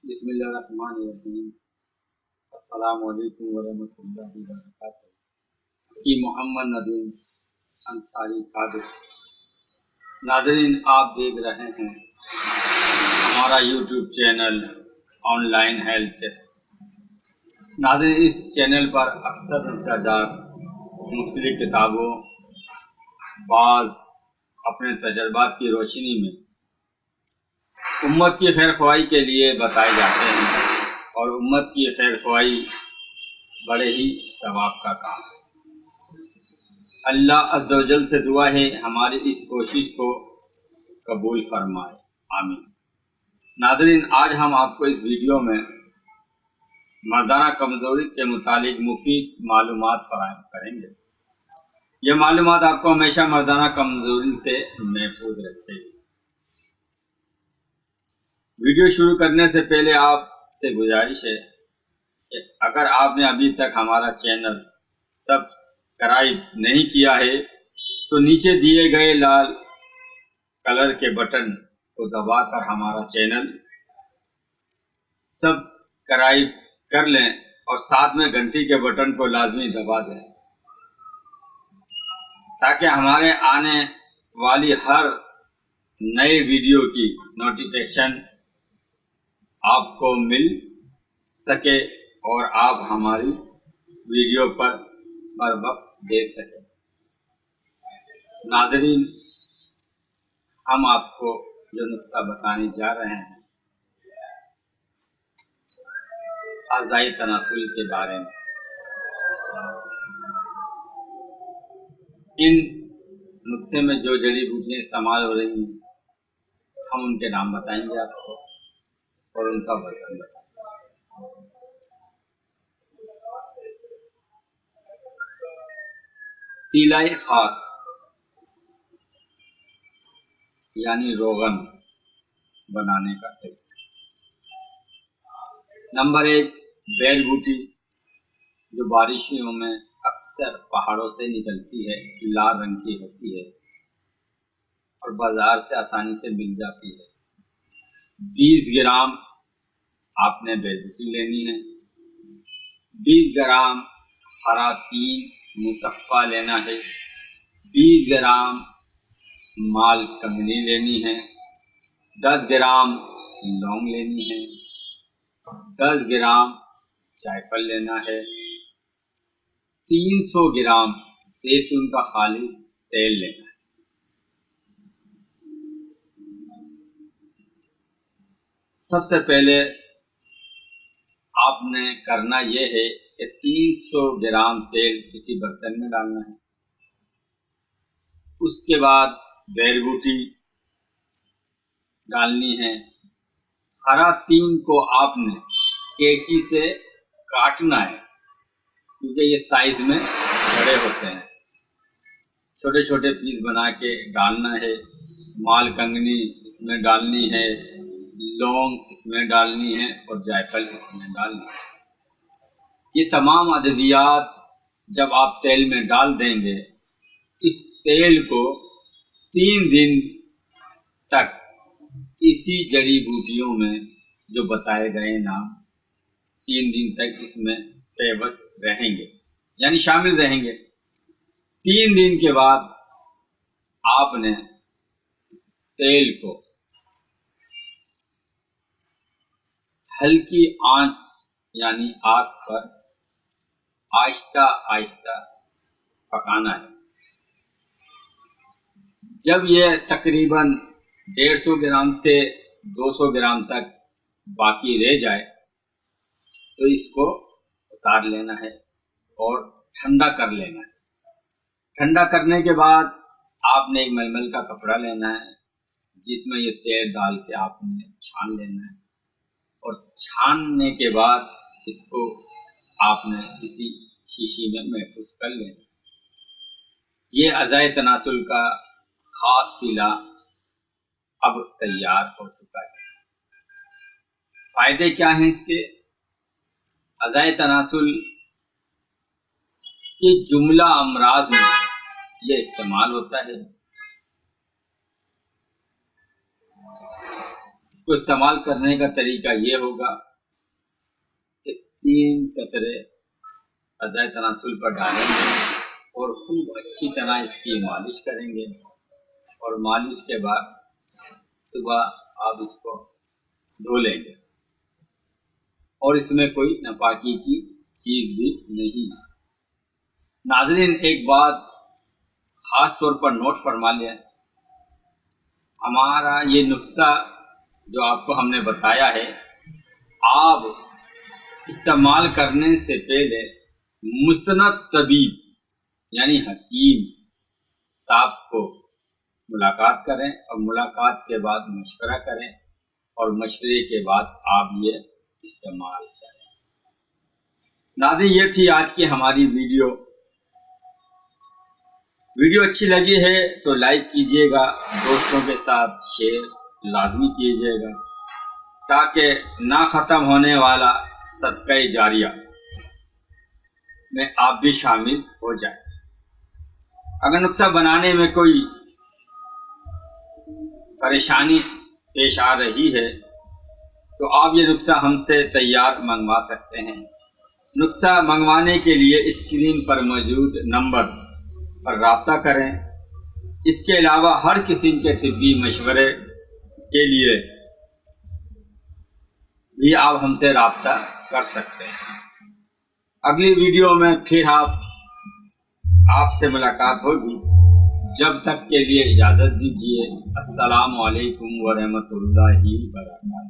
بسم اللہ الرحمن الرحیم۔ السلام علیکم ورحمۃ اللہ وبرکاتہ۔ کی محمد ندیم انصاری قادر۔ ناظرین، آپ دیکھ رہے ہیں ہمارا YouTube channel online health tip. ناظرین، اس چینل پر اکثر متعدد مختلف کتابوں بعض اپنے تجربات کی روشنی میں امت کی خیر خواہی کے لیے بتائے جاتے ہیں، اور امت کی خیر خواہی بڑے ہی ثواب کا کام ہے۔ اللہ عز و جل سے دعا ہے ہماری اس کوشش کو قبول فرمائے، آمین۔ ناظرین، آج ہم آپ کو اس ویڈیو میں مردانہ کمزوری کے متعلق مفید معلومات فراہم کریں گے۔ یہ معلومات آپ کو ہمیشہ مردانہ کمزوری سے محفوظ رکھے گی۔ ویڈیو شروع کرنے سے پہلے آپ سے گزارش ہے کہ اگر آپ نے ابھی تک ہمارا چینل سبسکرائب نہیں کیا ہے تو نیچے دیے گئے لال کلر کے بٹن کو دبا کر ہمارا چینل سبسکرائب کر لیں اور ساتھ میں گھنٹی کے بٹن کو لازمی دبا دیں تاکہ ہمارے آنے والی ہر نئے ویڈیو کی نوٹیفیکیشن آپ کو مل سکے اور آپ ہماری ویڈیو پر بر وقت دیکھ سکیں۔ ناظرین، ہم آپ کو جو نقطہ بتانے جا رہے ہیں اعضائی تناسل کے بارے میں، ان نقطے میں جو جڑی بوٹیاں استعمال ہو رہی ہیں ہم ان کے نام بتائیں گے آپ کو اور ان کا وزن بتائیں گے۔ تیلۂ خاص یعنی روغن بنانے کا طریقہ۔ نمبر 1، بیل بوٹی جو بارشوں میں اکثر پہاڑوں سے نکلتی ہے، لال رنگ کی ہوتی ہے اور بازار سے آسانی سے مل جاتی ہے۔ 20 گرام آپ نے بیل بوٹی لینی ہے۔ 20 گرام خراطین مصفہ لینا ہے۔ 20 گرام مال کنگنی لینی ہے۔ 10 گرام لونگ لینی ہے۔ 10 گرام جائفل لینا ہے۔ 300 گرام زیتون کا خالص تیل لینا ہے۔ سب سے پہلے آپ نے کرنا یہ ہے کہ 300 گرام تیل کسی برتن میں ڈالنا ہے۔ اس کے بعد بیل بوٹی ڈالنی ہے۔ خراطین کو آپ نے کینچی سے کاٹنا ہے کیونکہ یہ سائز میں بڑے ہوتے ہیں۔ چھوٹے چھوٹے پیس بنا کے ڈالنا ہے۔ مال کنگنی اس میں ڈالنی ہے، لونگ اس میں ڈالنی ہے اور جائفل اس میں ڈالنی ہے۔ یہ تمام ادویات جب آپ تیل میں ڈال دیں گے، اس تیل کو 3 دن تک اسی جڑی بوٹیوں میں جو بتائے گئے نام 3 دن تک اس میں پیوست رہیں گے، یعنی شامل رہیں گے۔ 3 دن کے بعد آپ نے اس تیل کو ہلکی آنچ یعنی آگ پر آہستہ آہستہ پکانا ہے۔ جب یہ تقریباً 150 گرام سے 200 گرام تک باقی رہ جائے تو اس کو اتار لینا ہے اور ٹھنڈا کر لینا ہے۔ ٹھنڈا کرنے کے بعد آپ نے ایک ململ کا کپڑا لینا ہے جس میں یہ تیل ڈال کے آپ نے چھان لینا ہے، اور چھاننے کے بعد اس کو آپ نے کسی شیشی میں محفوظ کر لینا ہے۔ یہ اعضائے تناسل کا خاص تیلا اب تیار ہو چکا ہے۔ فائدے کیا ہیں اس کے؟ اعضائے تناسل کے جملہ امراض میں یہ استعمال ہوتا ہے۔ اس کو استعمال کرنے کا طریقہ یہ ہوگا کہ 3 قطرے اعضائے تناسل پر ڈالیں گے اور خوب اچھی طرح اس کی مالش کریں گے، اور مالش کے بعد صبح آپ اس کو دھو لیں گے، اور اس میں کوئی ناپاکی کی چیز بھی نہیں ہے۔ ناظرین، ایک بات خاص طور پر نوٹ فرما لیں، ہمارا یہ نسخہ جو آپ کو ہم نے بتایا ہے، آپ استعمال کرنے سے پہلے مستند طبیب یعنی حکیم صاحب کو ملاقات کریں، اور ملاقات کے بعد مشورہ کریں، اور مشورے کے بعد آپ یہ استعمال کریں۔ ناظرین، یہ تھی آج کی ہماری ویڈیو اچھی لگی ہے تو لائک کیجیے گا، دوستوں کے ساتھ شیئر لازمی کیجیے گا، تاکہ نہ ختم ہونے والا صدقہ جاریہ میں آپ بھی شامل ہو جائیں۔ اگر نسخہ بنانے میں کوئی پریشانی پیش آ رہی ہے تو آپ یہ نسخہ ہم سے تیار منگوا سکتے ہیں۔ نسخہ منگوانے کے لیے اسکرین پر موجود نمبر پر رابطہ کریں۔ اس کے علاوہ ہر قسم کے طبی مشورے کے لیے بھی آپ ہم سے رابطہ کر سکتے ہیں۔ اگلی ویڈیو میں پھر آپ سے ملاقات ہوگی، جب تک کے لیے اجازت دیجیے۔ السلام علیکم ورحمۃ اللہ وبرکاتہ۔